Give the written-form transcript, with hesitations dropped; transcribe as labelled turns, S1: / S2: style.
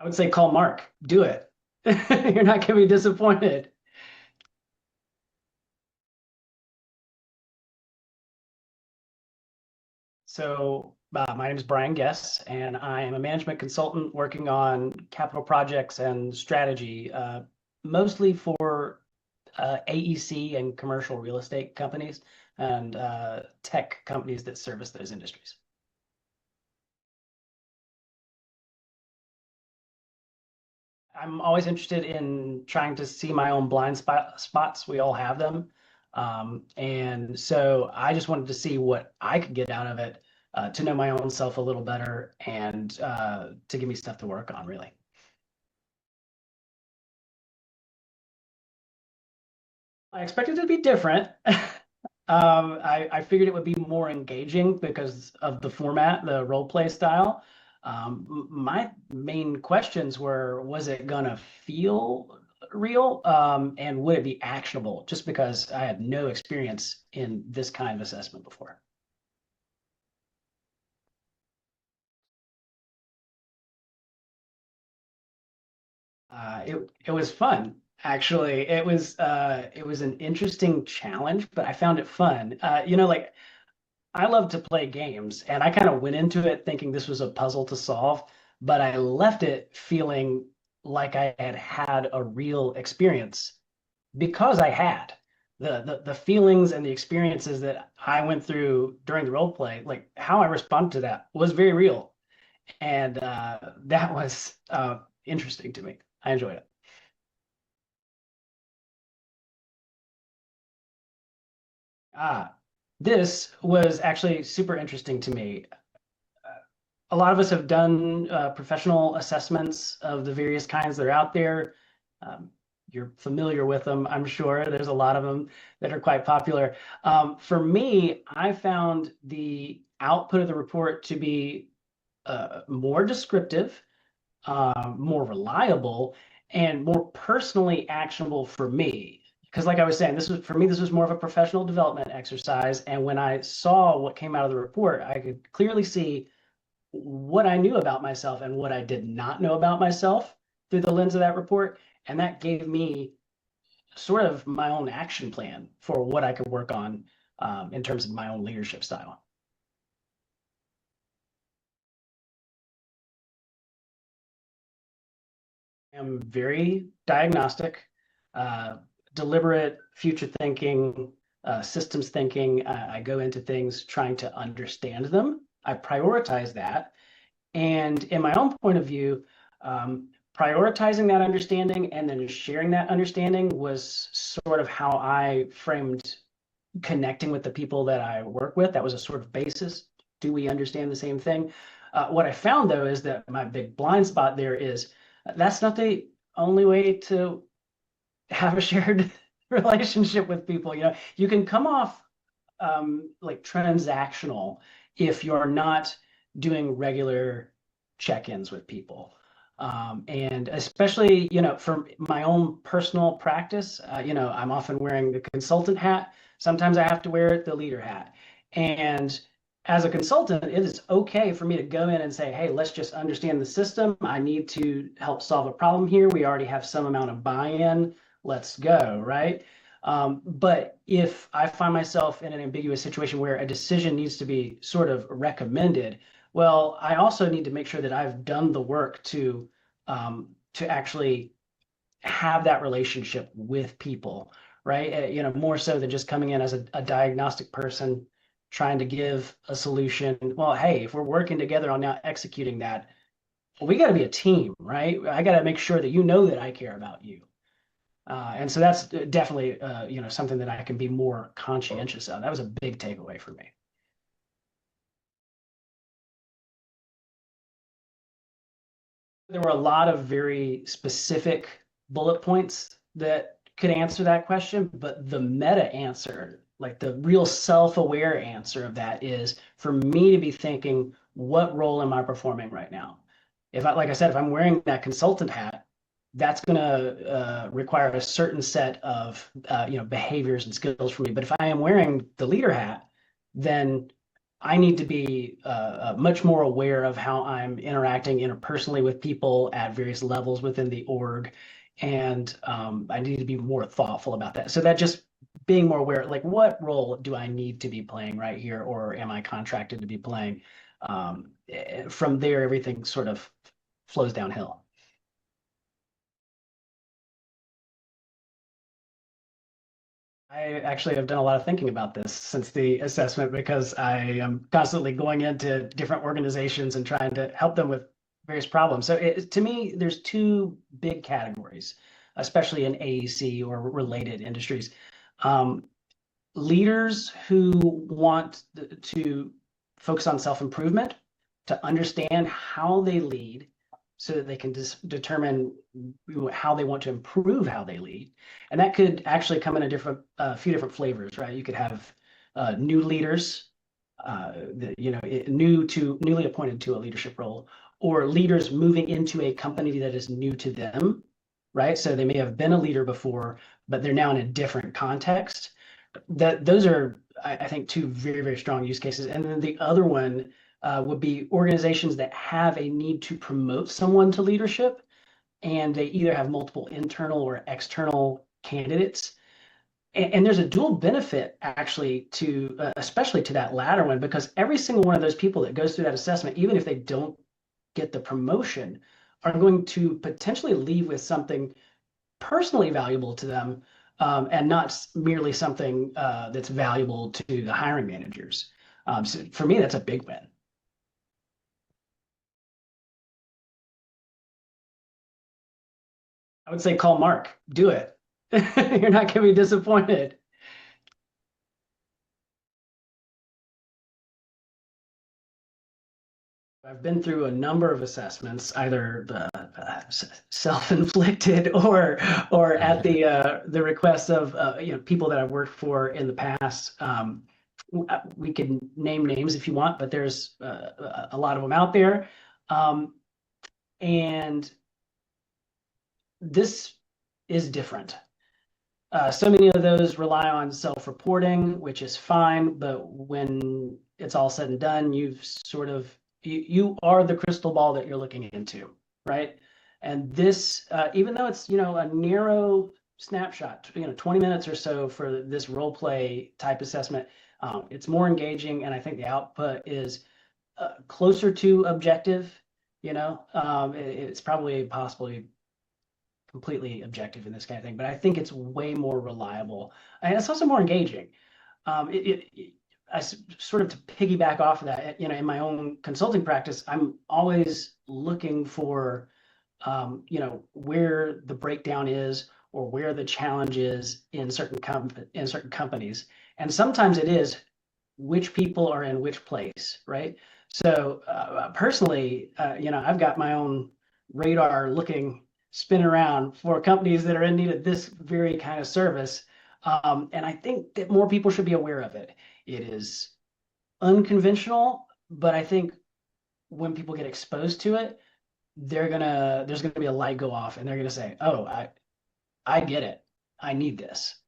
S1: I would say call Mark. Do it. You're not going to be disappointed. My name is Bryan Guess, and I am a management consultant working on capital projects and strategy, mostly for AEC and commercial real estate companies and tech companies that service those industries. I'm always interested in trying to see my own spots. We all have them. And so I just wanted to see what I could get out of it, to know my own self a little better and to give me stuff to work on, really. I expected it to be different. I figured it would be more engaging because of the format, the role play style. My main questions were, was it gonna feel real? And would it be actionable? Just because I had no experience in this kind of assessment before. It was fun, actually. It was an interesting challenge, but I found it fun. Like I love to play games, and I kind of went into it thinking this was a puzzle to solve, but I left it feeling like I had had a real experience because I had the feelings and the experiences that I went through during the role play, like how I responded to that was very real, and that was interesting to me. I enjoyed it. Ah, this was actually super interesting to me. A lot of us have done professional assessments of the various kinds that are out there. You're familiar with them, I'm sure. There's a lot of them that are quite popular. For me, I found the output of the report to be more descriptive, more reliable, and more personally actionable for me. Because, like I was saying, this was for me, this was more of a professional development exercise. And when I saw what came out of the report, I could clearly see what I knew about myself and what I did not know about myself through the lens of that report. And that gave me sort of my own action plan for what I could work on, in terms of my own leadership style. I'm very diagnostic, uh, deliberate, future thinking, systems thinking. I go into things trying to understand them. I prioritize that. And in my own point of view, prioritizing that understanding and then sharing that understanding was sort of how I framed connecting with the people that I work with. That was a sort of basis. Do we understand the same thing? What I found though is that my big blind spot there is that's not the only way to have a shared relationship with people. You can come off like transactional if you're not doing regular check-ins with people. And especially, for my own personal practice, I'm often wearing the consultant hat. Sometimes I have to wear the leader hat. And as a consultant, it is okay for me to go in and say, hey, let's just understand the system. I need to help solve a problem here. We already have some amount of buy-in. Let's go, right? But if I find myself in an ambiguous situation where a decision needs to be sort of recommended, well, I also need to make sure that I've done the work to actually have that relationship with people, right? More so than just coming in as a diagnostic person trying to give a solution. Well, hey, if we're working together on now executing that, well, we got to be a team, right? I got to make sure that you know that I care about you. And so that's definitely something that I can be more conscientious of. That was a big takeaway for me. There were a lot of very specific bullet points that could answer that question, but the meta answer, like the real self-aware answer of that is for me to be thinking, what role am I performing right now? Like I said, if I'm wearing that consultant hat, that's going to require a certain set of behaviors and skills for me. But if I am wearing the leader hat, then I need to be much more aware of how I'm interacting interpersonally with people at various levels within the org. And I need to be more thoughtful about that. So that just being more aware, like what role do I need to be playing right here, or am I contracted to be playing? From there, everything sort of flows downhill. I actually have done a lot of thinking about this since the assessment because I am constantly going into different organizations and trying to help them with various problems. So to me, there's two big categories, especially in AEC or related industries. Um, Leaders who want to focus on self-improvement, to understand how they lead so that they can determine how they want to improve how they lead. And that could actually come in a few different flavors, right? You could have new leaders, newly appointed to a leadership role, or leaders moving into a company that is new to them, right? So they may have been a leader before, but they're now in a different context. Those are, I think, two very, very strong use cases. And then the other one would be organizations that have a need to promote someone to leadership, and they either have multiple internal or external candidates. And there's a dual benefit actually to, especially to that latter one, because every single one of those people that goes through that assessment, even if they don't get the promotion, are going to potentially leave with something personally valuable to them, and not merely something that's valuable to the hiring managers. So for me, that's a big win. I would say call Mark, do it. You're not going to be disappointed. I've been through a number of assessments, either self-inflicted or at the request of people that I've worked for in the past. We can name names if you want, but there's a lot of them out there. Um, and this is different. So many of those rely on self-reporting, which is fine, but when it's all said and done, you are the crystal ball that you're looking into, right? And this, even though it's a narrow snapshot, 20 minutes or so for this role play type assessment, it's more engaging, and I think the output is closer to objective. It's probably possible completely objective in this kind of thing, but I think it's way more reliable and it's also more engaging. Sort of to piggyback off of that, in my own consulting practice, I'm always looking for, where the breakdown is or where the challenge is in certain companies, and sometimes it is which people are in which place, right? So personally, I've got my own radar looking, spin around for companies that are in need of this very kind of service. And I think that more people should be aware of it. It is unconventional, but I think when people get exposed to it, there's gonna be a light go off, and they're gonna say, "Oh, I get it. I need this."